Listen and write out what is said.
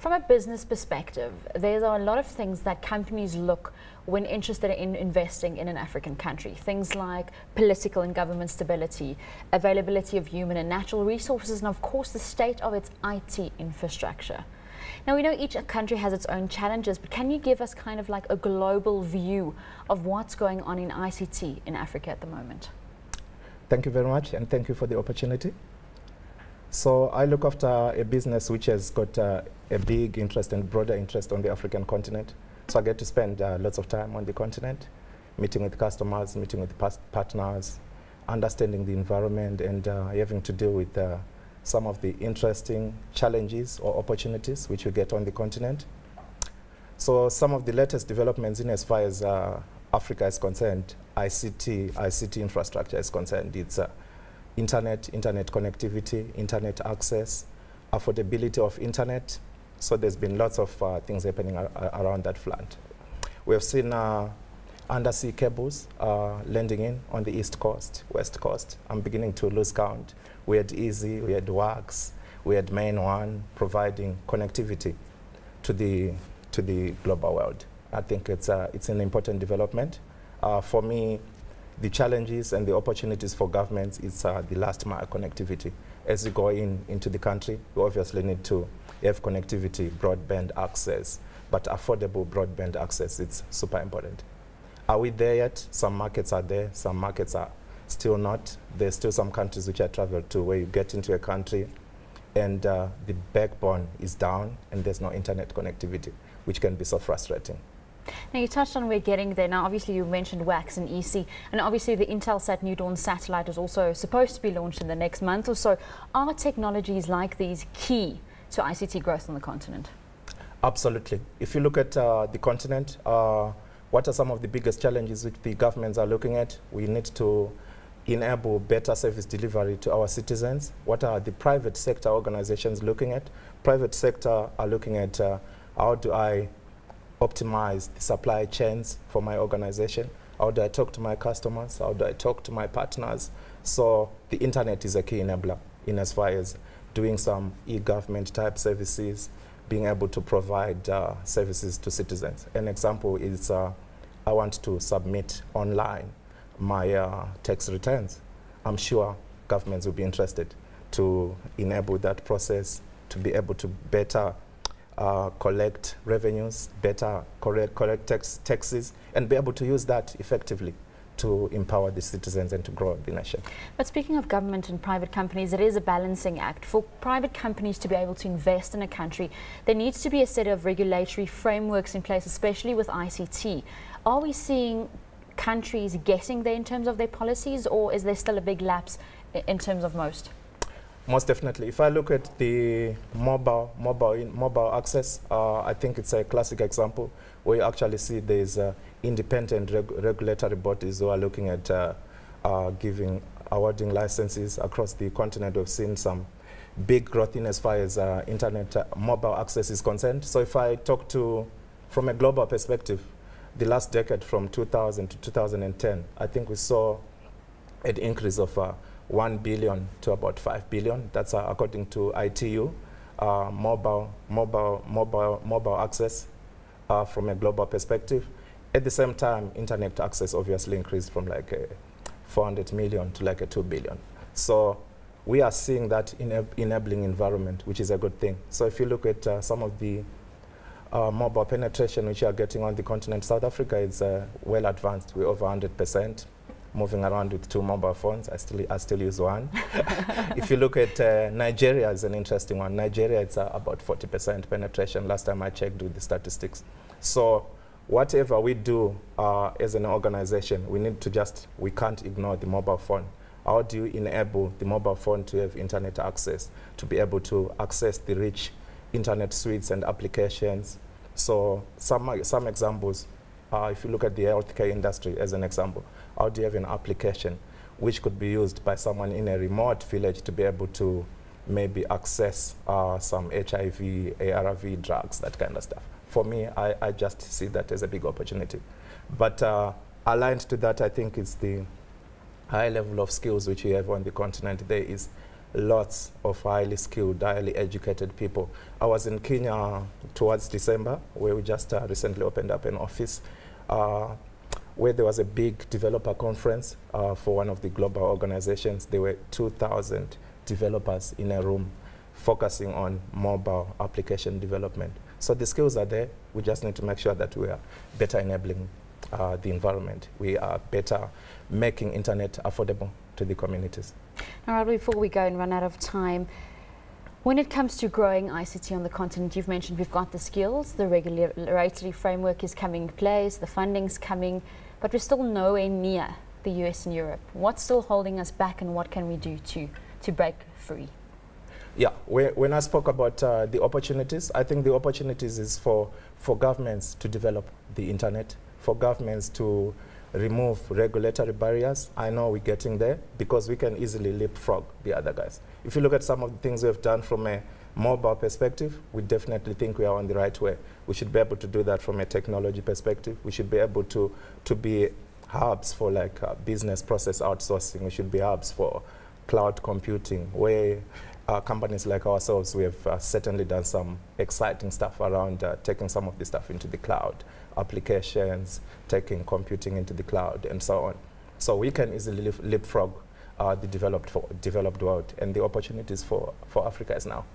From a business perspective, there are a lot of things that companies look when interested in investing in an African country. Things like political and government stability, availability of human and natural resources, and of course the state of its IT infrastructure. Now, we know each country has its own challenges, but can you give us kind of like a global view of what's going on in ICT in Africa at the moment? Thank you very much, and thank you for the opportunity. So I look after a business which has got a big interest and broader interest on the African continent. So I get to spend lots of time on the continent, meeting with customers, meeting with partners, understanding the environment, and having to deal with some of the interesting challenges or opportunities which we get on the continent. So some of the latest developments in as far as Africa is concerned, ICT infrastructure is concerned, it's internet connectivity, internet access, affordability of internet. So there's been lots of things happening around that front. We have seen undersea cables landing in on the east coast, west coast. I'm beginning to lose count. We had Easy, we had WAX, we had Main One providing connectivity to the global world. I think it's an important development. For me, the challenges and the opportunities for governments is the last mile connectivity. As you go into the country, you obviously need to have connectivity, broadband access, but affordable broadband access, it's super important. Are we there yet? Some markets are there, some markets are still not. There's still some countries which I traveled to where you get into a country and the backbone is down and there's no internet connectivity, which can be so frustrating. Now, you touched on we're getting there. Now, obviously, you mentioned WAX and EC, and obviously the Intelsat New Dawn satellite is also supposed to be launched in the next month or so. Are technologies like these key to ICT growth on the continent? Absolutely. If you look at the continent, what are some of the biggest challenges which the governments are looking at? We need to enable better service delivery to our citizens. What are the private sector organizations looking at? Private sector are looking at how do I optimize the supply chains for my organization? How do I talk to my customers? How do I talk to my partners? So the internet is a key enabler in as far as doing some e-government type services, being able to provide services to citizens. An example is I want to submit online my tax returns. I'm sure governments will be interested to enable that process, to be able to better collect revenues, better collect taxes, and be able to use that effectively to empower the citizens and to grow the nation. But speaking of government and private companies, it is a balancing act. For private companies to be able to invest in a country, there needs to be a set of regulatory frameworks in place, especially with ICT. Are we seeing countries getting there in terms of their policies, or is there still a big lapse in terms of most? Most definitely. If I look at the mobile access, I think it's a classic example where you actually see there's independent regulatory bodies who are looking at awarding licenses across the continent. We've seen some big growth in as far as mobile access is concerned. So if I talk from a global perspective, the last decade from 2000 to 2010, I think we saw an increase of 1 billion to about 5 billion. That's according to ITU, mobile access from a global perspective. At the same time, internet access obviously increased from like 400 million to like 2 billion. So we are seeing that enabling environment, which is a good thing. So if you look at some of the mobile penetration which you are getting on the continent, South Africa is well advanced. We're over 100%. Moving around with 2 mobile phones. I still use one. If you look at Nigeria, is an interesting one. Nigeria, it's about 40% penetration last time I checked with the statistics. So whatever we do as an organization, we can't ignore the mobile phone. How do you enable the mobile phone to have internet access, to be able to access the rich internet suites and applications? So some examples. If you look at the healthcare industry as an example, how do you have an application which could be used by someone in a remote village to be able to maybe access some HIV, ARV drugs, that kind of stuff? For me, I just see that as a big opportunity. But aligned to that, I think it's the high level of skills which we have on the continent. There is lots of highly skilled, highly educated people. I was in Kenya towards December, where we just recently opened up an office, where there was a big developer conference for one of the global organizations. There were 2,000 developers in a room focusing on mobile application development. So the skills are there. We just need to make sure that we are better enabling the environment. We are better making internet affordable to the communities. All right, before we go and run out of time, when it comes to growing ICT on the continent, you've mentioned we've got the skills, the regulatory framework is coming in place, the funding's coming, but we're still nowhere near the US and Europe. What's still holding us back, and what can we do to break free? Yeah, when I spoke about the opportunities, I think the opportunities is for governments to develop the internet, for governments to remove regulatory barriers. I know we're getting there because we can easily leapfrog the other guys. If you look at some of the things we've done from a mobile perspective, we definitely think we are on the right way. We should be able to do that from a technology perspective. We should be able to be hubs for like business process outsourcing. We should be hubs for cloud computing, where companies like ourselves, we have certainly done some exciting stuff around taking some of this stuff into the cloud, applications, taking computing into the cloud, and so on. So we can easily leapfrog the developed world, and the opportunities for Africa is now.